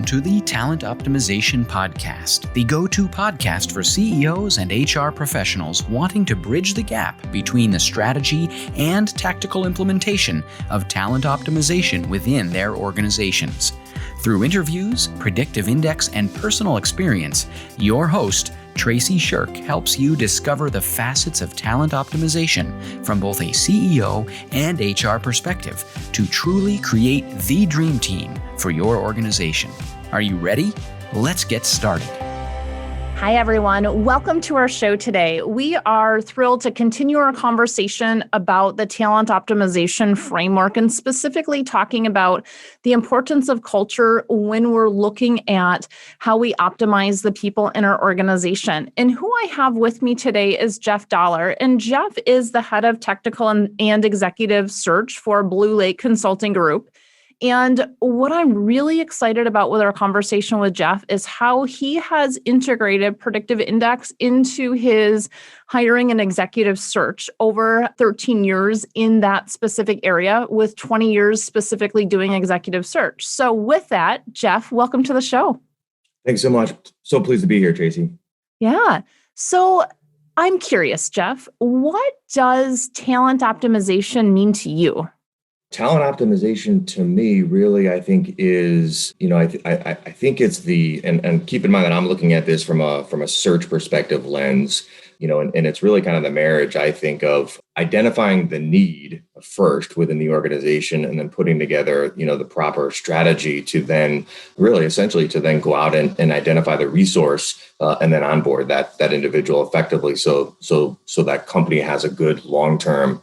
to the Talent Optimization Podcast, the go-to podcast for CEOs and HR professionals wanting to bridge the gap between the strategy and tactical implementation of talent optimization within their organizations. Through interviews, Predictive Index, and personal experience, your host, Tracy Shirk, helps you discover the facets of talent optimization from both a CEO and HR perspective to truly create the dream team for your organization. Are you ready? Let's get started. Hi, everyone. Welcome to our show today. We are thrilled to continue our conversation about the talent optimization framework and specifically talking about the importance of culture when we're looking at how we optimize the people in our organization. And who I have with me today is Jeff Dollar. And Jeff is the head of technical and executive search for Blue Lake Consulting Group. And what I'm really excited about with our conversation with Jeff is how he has integrated Predictive Index into his hiring and executive search over 13 years in that specific area, with 20 years specifically doing executive search. So with that, Jeff, welcome to the show. Thanks so much. So pleased to be here, Tracy. Yeah. So I'm curious, Jeff, what does talent optimization mean to you? Talent optimization to me really, I think is, I think it's and keep in mind that I'm looking at this from a search perspective lens, and it's really kind of the marriage, I think, of identifying the need first within the organization and then putting together, the proper strategy to then really essentially to then go out and identify the resource and then onboard that individual effectively. So that company has a good long-term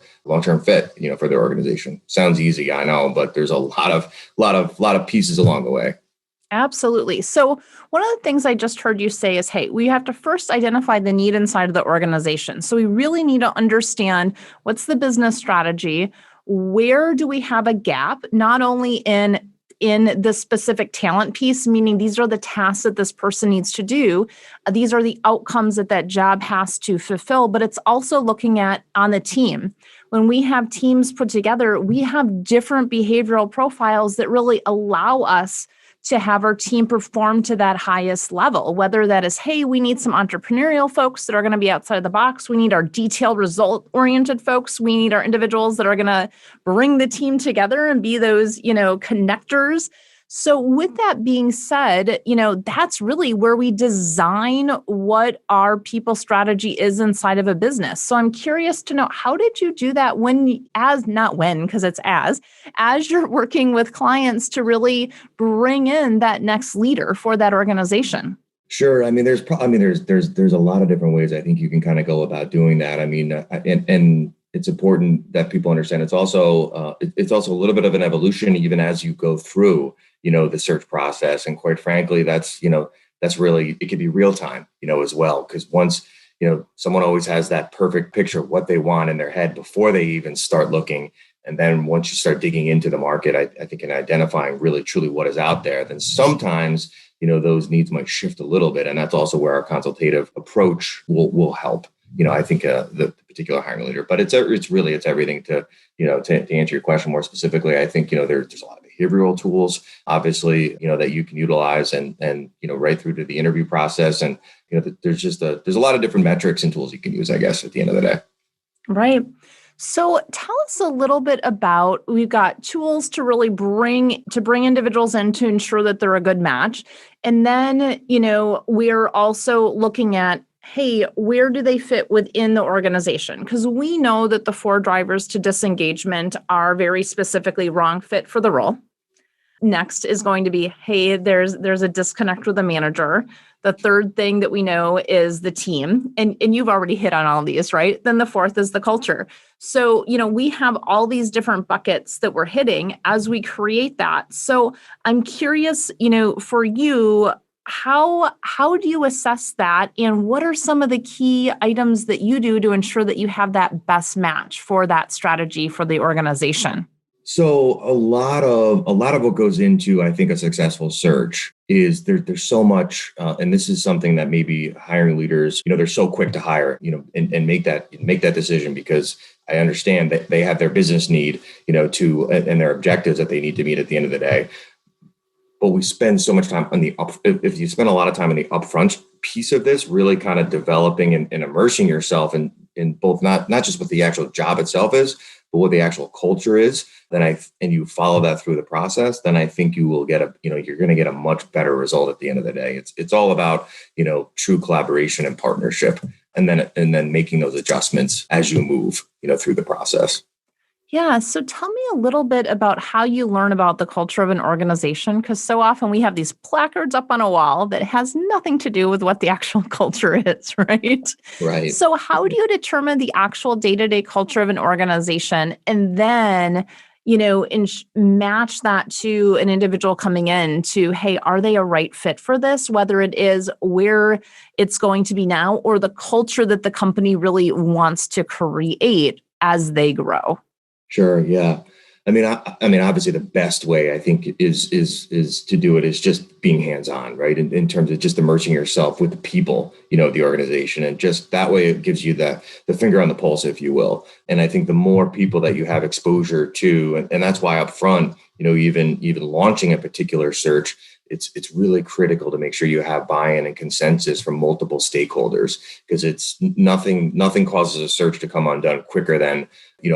fit, for their organization. Sounds easy, I know, but there's a lot of pieces along the way. Absolutely. So one of the things I just heard you say is, hey, we have to first identify the need inside of the organization. So we really need to understand what's the business strategy, where do we have a gap, not only in the specific talent piece, meaning these are the tasks that this person needs to do. These are the outcomes that job has to fulfill, but it's also looking at on the team. When we have teams put together, we have different behavioral profiles that really allow us to have our team perform to that highest level, whether that is, hey, we need some entrepreneurial folks that are going to be outside the box. We need our detailed result-oriented folks. We need our individuals that are going to bring the team together and be those, connectors. So with that being said, that's really where we design what our people strategy is inside of a business. So I'm curious to know, how did you do that as you're working with clients to really bring in that next leader for that organization? Sure. I mean, there's a lot of different ways I think you can kind of go about doing that. I mean, and it's important that people understand it's also a little bit of an evolution even as you go through, the search process. And quite frankly, that's really, it can be real time, as well. Because once, someone always has that perfect picture of what they want in their head before they even start looking. And then once you start digging into the market, I think in identifying really truly what is out there, then sometimes, those needs might shift a little bit. And that's also where our consultative approach will help. I think the particular hiring leader, but it's everything to answer your question more specifically. I think, there's a lot of behavioral tools, obviously, that you can utilize and right through to the interview process. And, there's a lot of different metrics and tools you can use, I guess, at the end of the day. Right. So tell us a little bit about, we've got tools to really bring individuals in to ensure that they're a good match. And then, we're also looking at, hey, where do they fit within the organization? Because we know that the 4 drivers to disengagement are very specifically wrong fit for the role. Next is going to be, hey, there's a disconnect with the manager. The third thing that we know is the team. And you've already hit on all of these, right? Then the fourth is the culture. So, we have all these different buckets that we're hitting as we create that. So I'm curious, for you, how do you assess that? And what are some of the key items that you do to ensure that you have that best match for that strategy for the organization? So a lot of what goes into, I think, a successful search is there's so much, and this is something that maybe hiring leaders, they're so quick to hire, and make that decision because I understand that they have their business need, and their objectives that they need to meet at the end of the day. but we spend so much time on the if you spend a lot of time on the upfront piece of this, really kind of developing and immersing yourself in both not just what the actual job itself is, but what the actual culture is, and you follow that through the process, then I think you will you're going to get a much better result at the end of the day. It's all about, true collaboration and partnership, and then making those adjustments as you move, through the process. Yeah. So tell me a little bit about how you learn about the culture of an organization, because so often we have these placards up on a wall that has nothing to do with what the actual culture is, right? Right. So how do you determine the actual day-to-day culture of an organization and then, match that to an individual coming in to, hey, are they a right fit for this, whether it is where it's going to be now or the culture that the company really wants to create as they grow? Sure. Yeah. I mean, obviously, the best way I think is to do it is just being hands on, right? In terms of just immersing yourself with the people, of the organization, and just that way it gives you the finger on the pulse, if you will. And I think the more people that you have exposure to, and that's why up front, even launching a particular search, it's really critical to make sure you have buy-in and consensus from multiple stakeholders, because it's nothing causes a search to come undone quicker than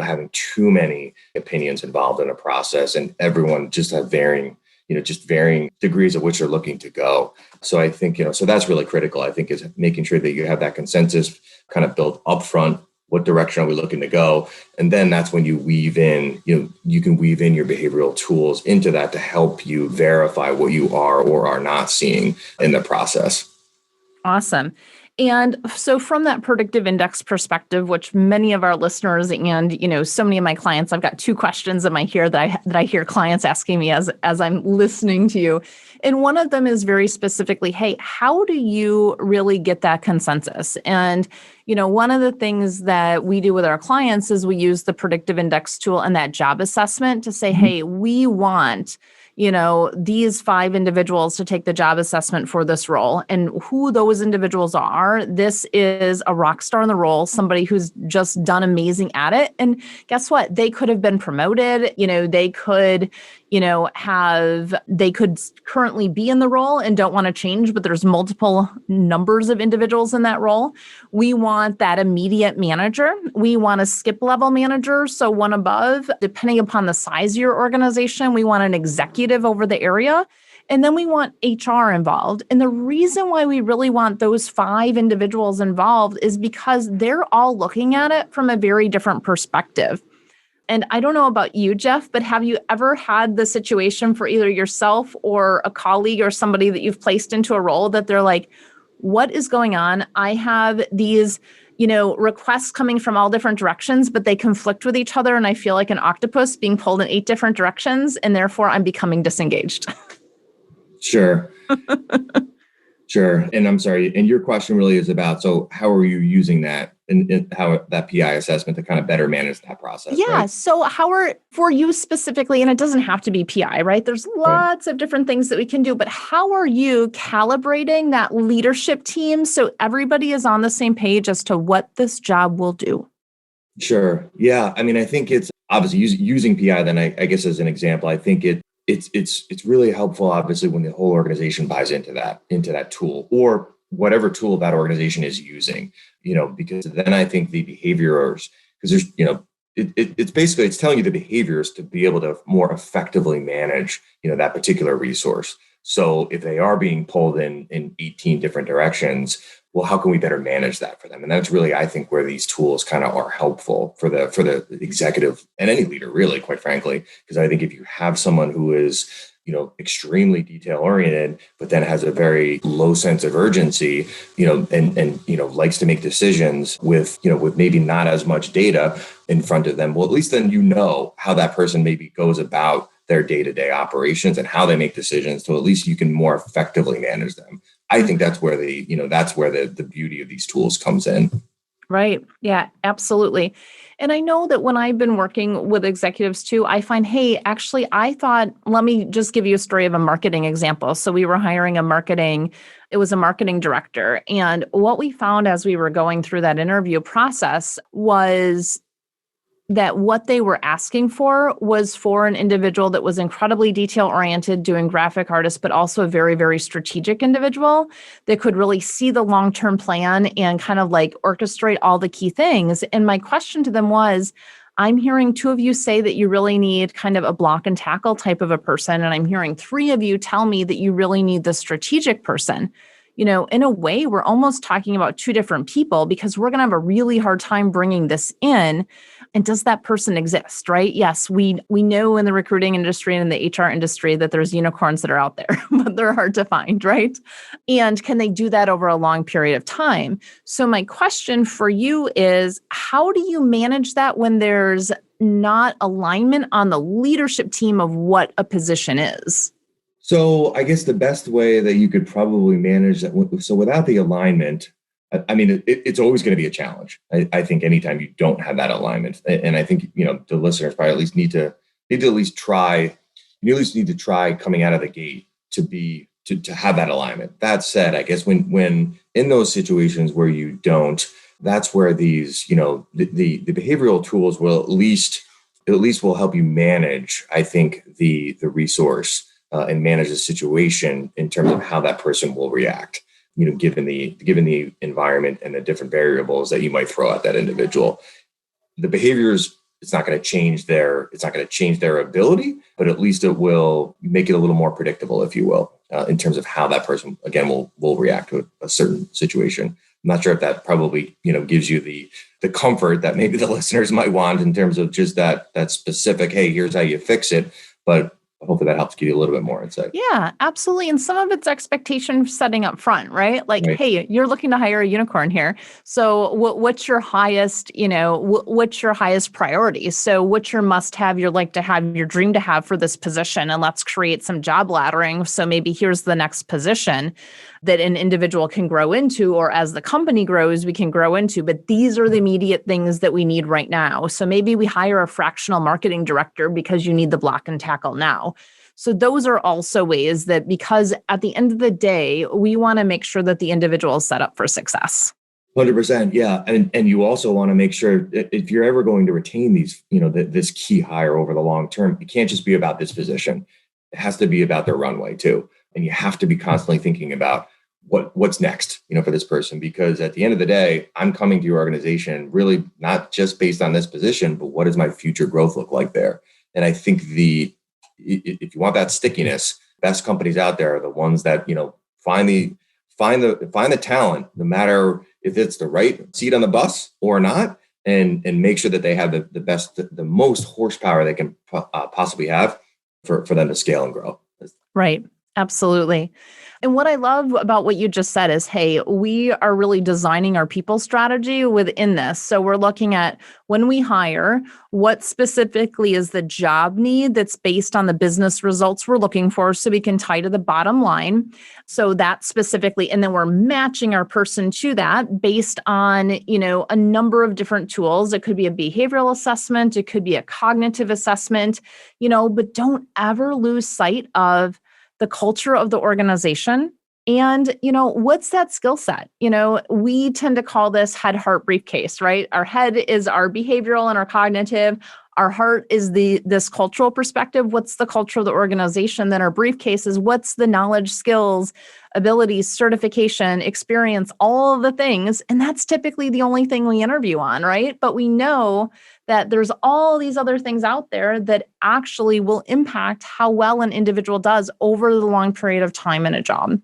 having too many opinions involved in a process, and everyone just have varying degrees of which they're looking to go. So I think so that's really critical. I think is making sure that you have that consensus kind of built upfront. What direction are we looking to go? And then that's when you weave in, you can weave in your behavioral tools into that to help you verify what you are or are not seeing in the process. Awesome. And so from that predictive index perspective, which many of our listeners and, so many of my clients, I've got two questions in my ear that I hear clients asking me as I'm listening to you. And one of them is very specifically, hey, how do you really get that consensus? And, one of the things that we do with our clients is we use the predictive index tool and that job assessment to say, hey, we want these 5 individuals to take the job assessment for this role, and who those individuals are. This is a rock star in the role, somebody who's just done amazing at it. And guess what? They could have been promoted. They could, they could currently be in the role and don't want to change, but there's multiple numbers of individuals in that role. We want that immediate manager. We want a skip level manager, so one above. Depending upon the size of your organization, we want an executive over the area. And then we want HR involved. And the reason why we really want those 5 individuals involved is because they're all looking at it from a very different perspective. And I don't know about you, Jeff, but have you ever had the situation for either yourself or a colleague or somebody that you've placed into a role that they're like, what is going on? I have these, requests coming from all different directions, but they conflict with each other. And I feel like an octopus being pulled in 8 different directions. And therefore I'm becoming disengaged. Sure. Sure. And I'm sorry. And your question really is about, so how are you using that and how that PI assessment to kind of better manage that process? Yeah. Right? So for you specifically, and it doesn't have to be PI, right? There's lots of different things that we can do, but how are you calibrating that leadership team so everybody is on the same page as to what this job will do? Sure. Yeah. I mean, I think it's obviously using PI, then I guess as an example, I think it's really helpful, obviously, when the whole organization buys into that tool or whatever tool that organization is using, because then I think the behaviors, because there's, it's telling you the behaviors to be able to more effectively manage, that particular resource. So if they are being pulled in 18 different directions, well, how can we better manage that for them? And that's really, I think, where these tools kind of are helpful for the executive and any leader, really, quite frankly, because I think if you have someone who is, extremely detail oriented, but then has a very low sense of urgency, and likes to make decisions with maybe not as much data in front of them, well, at least then how that person maybe goes about their day-to-day operations and how they make decisions, so at least you can more effectively manage them. I think that's where the beauty of these tools comes in. Right. Yeah, absolutely. And I know that when I've been working with executives too, I find, hey, actually, let me just give you a story of a marketing example. So we were hiring it was a marketing director. And what we found as we were going through that interview process was that what they were asking for was for an individual that was incredibly detail-oriented, doing graphic artists, but also a very, very strategic individual that could really see the long-term plan and kind of like orchestrate all the key things. And my question to them was, I'm hearing two of you say that you really need kind of a block and tackle type of a person. And I'm hearing three of you tell me that you really need the strategic person. In a way, we're almost talking about two different people because we're going to have a really hard time bringing this in. And does that person exist, right? Yes, we know in the recruiting industry and in the HR industry that there's unicorns that are out there, but they're hard to find, right? And can they do that over a long period of time? So my question for you is, how do you manage that when there's not alignment on the leadership team of what a position is? So I guess the best way that you could probably manage that, so without the alignment, I mean, it's always going to be a challenge. I think anytime you don't have that alignment, and I think, the listeners probably at least need to at least try, you at least need to try coming out of the gate to have that alignment. That said, I guess when in those situations where you don't, that's where these, the behavioral tools will at least will help you manage, I think, the resource and manage the situation in terms of how that person will react, given the environment and the different variables that you might throw at that individual. The behaviors, it's not going to change their ability, but at least it will make it a little more predictable, if you will, in terms of how that person, again, will react to a certain situation. I'm not sure if that probably, gives you the comfort that maybe the listeners might want in terms of just that specific, hey, here's how you fix it. But hopefully that helps give you a little bit more insight. Yeah, absolutely. And some of it's expectation setting up front, right? Like, Right. Hey, you're looking to hire a unicorn here. So what's your highest, what's your highest priority? So what's your must have, your like to have, your dream to have for this position? And let's create some job laddering. So maybe here's the next position that an individual can grow into, or as the company grows, we can grow into. But these are the immediate things that we need right now. So maybe we hire a fractional marketing director because you need the block and tackle now. So those are also ways that, because at the end of the day, we want to make sure that the individual is set up for success. 100%. Yeah. And you also want to make sure that if you're ever going to retain these, this key hire over the long term, it can't just be about this position. It has to be about their runway too. And you have to be constantly thinking about what's next, for this person, because at the end of the day, I'm coming to your organization really not just based on this position, but what does my future growth look like there? And I think if you want that stickiness, best companies out there are the ones that, find the talent, no matter if it's the right seat on the bus or not, and make sure that they have the best, the most horsepower they can possibly have for them to scale and grow. Right. Absolutely. And what I love about what you just said is, hey, we are really designing our people strategy within this. So we're looking at when we hire, what specifically is the job need that's based on the business results we're looking for, so we can tie to the bottom line. So that specifically, and then we're matching our person to that based on, a number of different tools. It could be a behavioral assessment. It could be a cognitive assessment, but don't ever lose sight of the culture of the organization. And, what's that skill set? We tend to call this head, heart, briefcase, right? Our head is our behavioral and our cognitive. Our heart is this cultural perspective. What's the culture of the organization? Then our briefcase is what's the knowledge, skills, abilities, certification, experience, all of the things. And that's typically the only thing we interview on, right? But we know that there's all these other things out there that actually will impact how well an individual does over the long period of time in a job.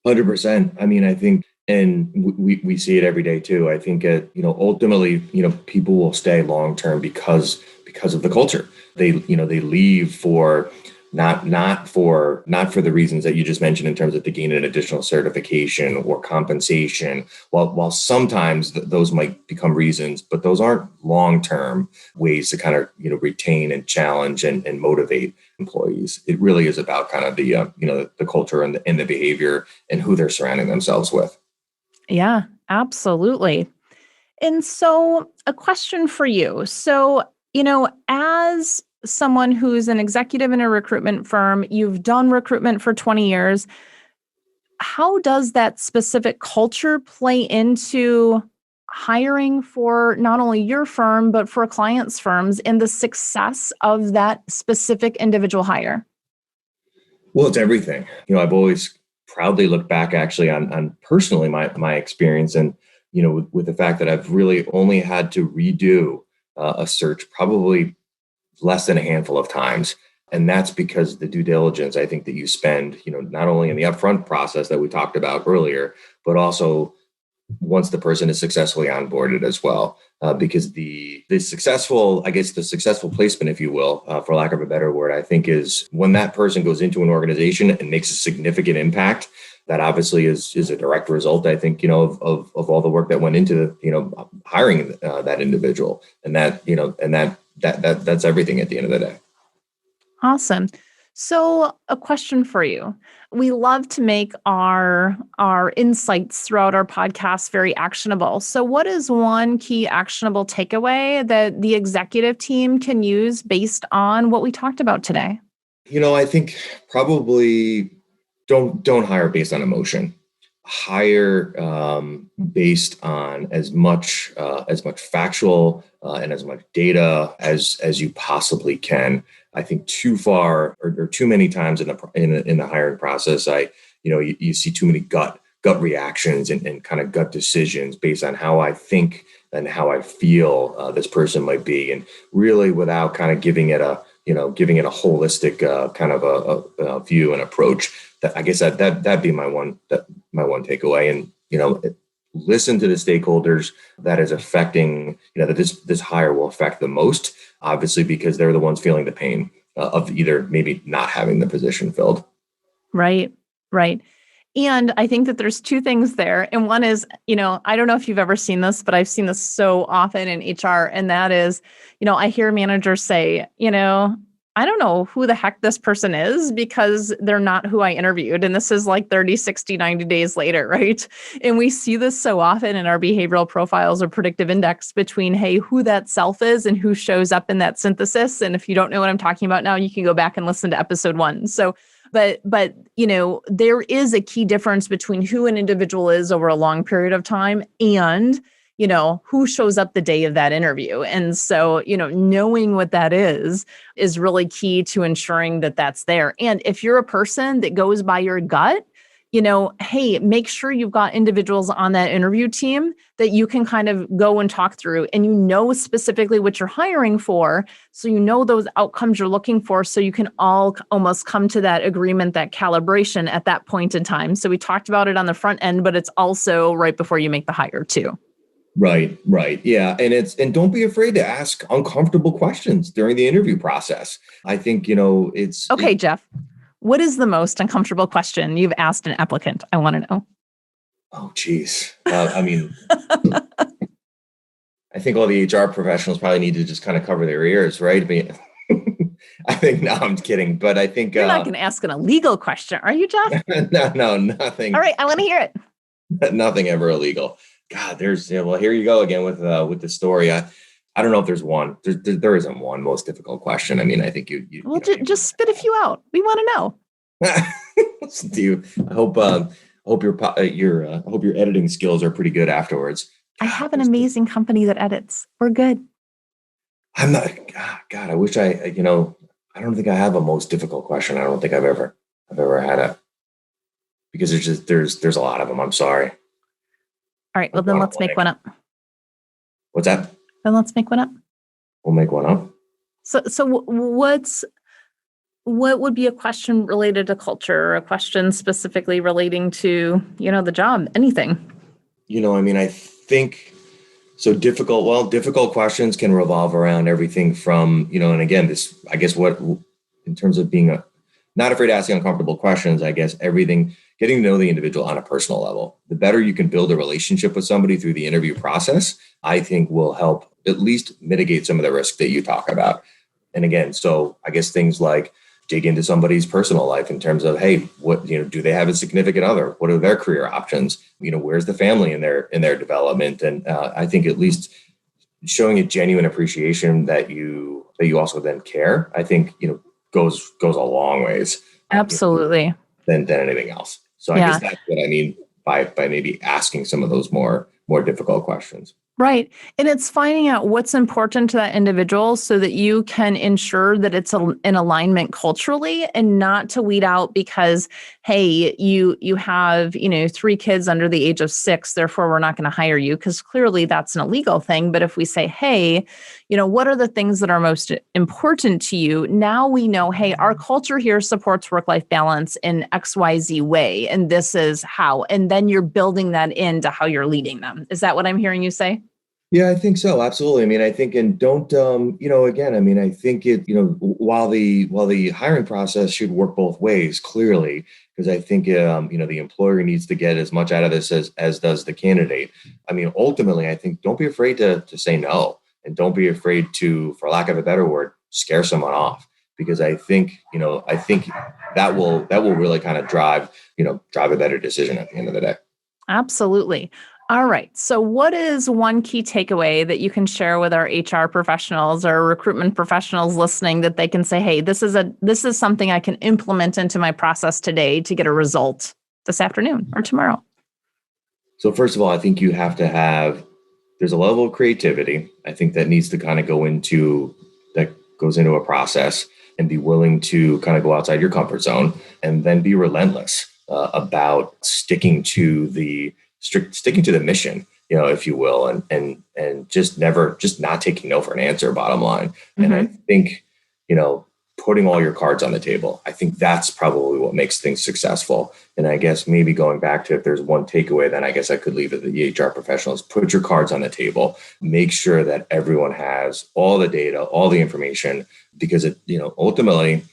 100%. I mean, I think, and we see it every day too. I think, ultimately, people will stay long term because of the culture. They leave for not for the reasons that you just mentioned in terms of to gain an additional certification or compensation. While sometimes those might become reasons, but those aren't long-term ways to kind of, retain and challenge and motivate employees. It really is about kind of the culture and the behavior and who they're surrounding themselves with. Yeah, absolutely. And so a question for you. So, as someone who's an executive in a recruitment firm, you've done recruitment for 20 years. How does that specific culture play into hiring for not only your firm, but for clients' firms and the success of that specific individual hire? Well, it's everything. I've always proudly looked back actually on personally my experience, and with the fact that I've really only had to redo a search probably less than a handful of times. And that's because the due diligence, I think, that you spend, not only in the upfront process that we talked about earlier, but also once the person is successfully onboarded as well. Because the successful placement, if you will, for lack of a better word, I think is when that person goes into an organization and makes a significant impact. That obviously is a direct result, I think, of all the work that went into, hiring that individual, and that's everything at the end of the day. Awesome. So a question for you. We love to make our insights throughout our podcast very actionable. So what is one key actionable takeaway that the executive team can use based on what we talked about today? I think probably don't hire based on emotion. Hire based on as much factual and as much data as you possibly can. I think too far or too many times in the hiring process, you see too many gut reactions and kind of gut decisions based on how I think and how I feel this person might be, and really without kind of giving it a holistic kind of a view and approach. That I guess that'd be my one takeaway. And listen to the stakeholders that is affecting, that this hire will affect the most, obviously, because they're the ones feeling the pain of either maybe not having the position filled. Right. And I think that there's two things there. And one is, I don't know if you've ever seen this, but I've seen this so often in HR. And that is, I hear managers say, I don't know who the heck this person is because they're not who I interviewed. And this is like 30, 60, 90 days later, right? And we see this so often in our behavioral profiles or predictive index between, hey, who that self is and who shows up in that synthesis. And if you don't know what I'm talking about now, you can go back and listen to episode 1. So, but there is a key difference between who an individual is over a long period of time and who shows up the day of that interview. And so, knowing what that is really key to ensuring that that's there. And if you're a person that goes by your gut, hey, make sure you've got individuals on that interview team that you can kind of go and talk through, and specifically what you're hiring for. So those outcomes you're looking for, so you can all almost come to that agreement, that calibration at that point in time. So we talked about it on the front end, but it's also right before you make the hire too. Right. Yeah. And don't be afraid to ask uncomfortable questions during the interview process. I think, it's okay, Jeff, what is the most uncomfortable question you've asked an applicant? I want to know. Oh, geez. I think all the HR professionals probably need to just kind of cover their ears, right? I think, no, I'm kidding. But I think you're not going to ask an illegal question, are you, Jeff? No, nothing. All right. I want to hear it. Nothing ever illegal. God, here you go again with the story. I don't know if there's one. There isn't one most difficult question. I mean, I think you. Well, just spit a few out. We want to know. Listen to you. I hope your editing skills are pretty good afterwards. God, I have an amazing company that edits. We're good. I'm not. God, I wish I don't think I have a most difficult question. I don't think I've ever had it, because there's a lot of them. I'm sorry. All right. Well, then let's make one up. What's that? Then let's make one up. We'll make one up. So what would be a question related to culture, or a question specifically relating to, the job, anything? I think so. Difficult questions can revolve around everything from, and again, this, I guess, what, in terms of being not afraid of asking uncomfortable questions, I guess everything, getting to know the individual on a personal level. The better you can build a relationship with somebody through the interview process, I think will help at least mitigate some of the risk that you talk about. And again, so I guess things like dig into somebody's personal life in terms of, hey, what, do they have a significant other? What are their career options? Where's the family in their development? And I think at least showing a genuine appreciation that you also then care, I think, goes a long ways. Absolutely. Than anything else. So I guess that's what I mean by maybe asking some of those more difficult questions. Right. And it's finding out what's important to that individual so that you can ensure that it's in alignment culturally and not to weed out because, hey, you have, 3 kids under the age of 6, therefore we're not going to hire you because clearly that's an illegal thing. But if we say, hey, what are the things that are most important to you? Now we know, hey, our culture here supports work-life balance in XYZ way. And this is how. And then you're building that into how you're leading them. Is that what I'm hearing you say? Yeah, I think so. Absolutely. I mean, I think, and don't, again, I mean, I think while the hiring process should work both ways, clearly, because I think, the employer needs to get as much out of this as does the candidate. I mean, ultimately, I think don't be afraid to say no, and don't be afraid to, for lack of a better word, scare someone off, because I think that will really kind of drive a better decision at the end of the day. Absolutely. All right. So, what is one key takeaway that you can share with our HR professionals or recruitment professionals listening that they can say, "Hey, this is something I can implement into my process today to get a result this afternoon or tomorrow"? So, first of all, I think you have to have. There's a level of creativity. I think that needs to kind of goes into a process, and be willing to kind of go outside your comfort zone, and then be relentless about sticking to the mission, if you will, and just not taking no for an answer, bottom line. Mm-hmm. And I think, putting all your cards on the table, I think that's probably what makes things successful. And I guess maybe going back to, if there's one takeaway, then I guess I could leave it to the HR professionals: put your cards on the table, make sure that everyone has all the data, all the information, because ultimately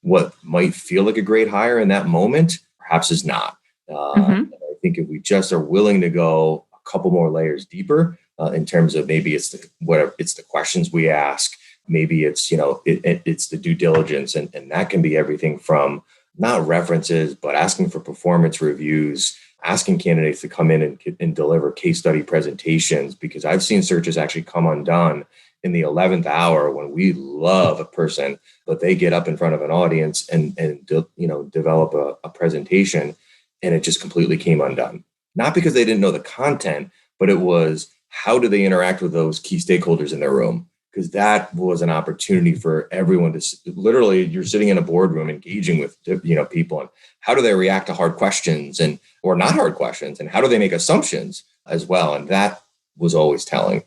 what might feel like a great hire in that moment perhaps is not. I think if we just are willing to go a couple more layers deeper, in terms of maybe it's the questions we ask, maybe it's it's the due diligence, and that can be everything from not references, but asking for performance reviews, asking candidates to come in and deliver case study presentations, because I've seen searches actually come undone in the 11th hour when we love a person, but they get up in front of an audience and develop a presentation, and it just completely came undone. Not because they didn't know the content, but it was, how do they interact with those key stakeholders in their room? Because that was an opportunity for everyone to literally, you're sitting in a boardroom engaging with people, and how do they react to hard questions or not hard questions, and how do they make assumptions as well? And that was always telling.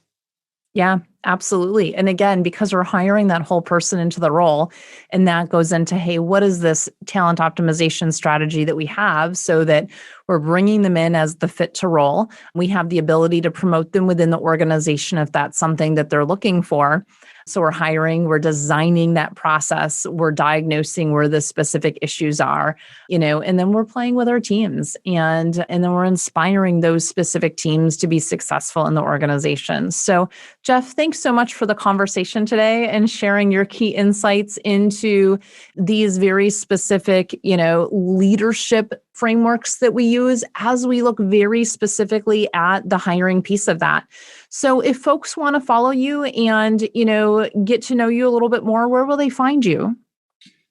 Yeah, absolutely. And again, because we're hiring that whole person into the role, and that goes into, hey, what is this talent optimization strategy that we have so that we're bringing them in as the fit to role? We have the ability to promote them within the organization if that's something that they're looking for. So we're hiring, we're designing that process, we're diagnosing where the specific issues are, and then we're playing with our teams, and then we're inspiring those specific teams to be successful in the organization. So Jeff, thanks so much for the conversation today and sharing your key insights into these very specific, leadership frameworks that we use as we look very specifically at the hiring piece of that. So if folks want to follow you and, get to know you a little bit more, where will they find you?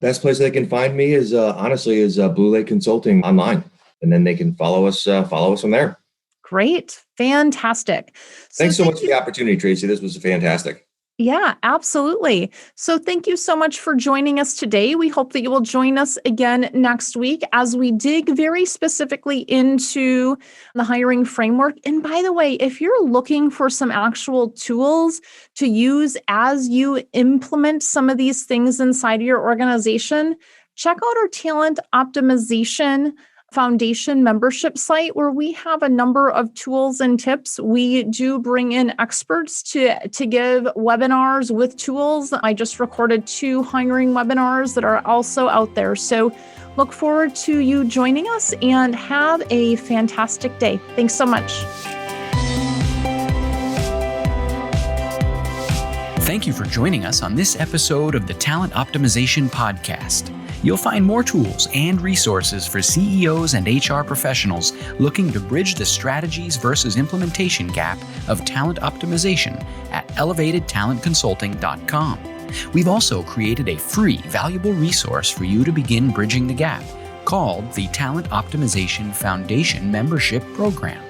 Best place they can find me is Blue Lake Consulting online, and then they can follow us from there. Great. Fantastic. Thanks so much for the opportunity, Tracy. This was fantastic. Yeah, absolutely. So thank you so much for joining us today. We hope that you will join us again next week as we dig very specifically into the hiring framework. And by the way, if you're looking for some actual tools to use as you implement some of these things inside of your organization, check out our Talent Optimization Foundation membership site, where we have a number of tools and tips. We do bring in experts to give webinars with tools. I just recorded 2 hiring webinars that are also out there. So look forward to you joining us, and have a fantastic day. Thanks so much. Thank you for joining us on this episode of the Talent Optimization Podcast. You'll find more tools and resources for CEOs and HR professionals looking to bridge the strategies versus implementation gap of talent optimization at elevatedtalentconsulting.com. We've also created a free, valuable resource for you to begin bridging the gap called the Talent Optimization Foundation Membership Program.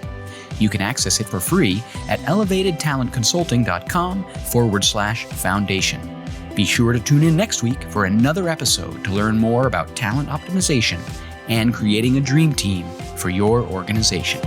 You can access it for free at elevatedtalentconsulting.com/foundation. Be sure to tune in next week for another episode to learn more about talent optimization and creating a dream team for your organization.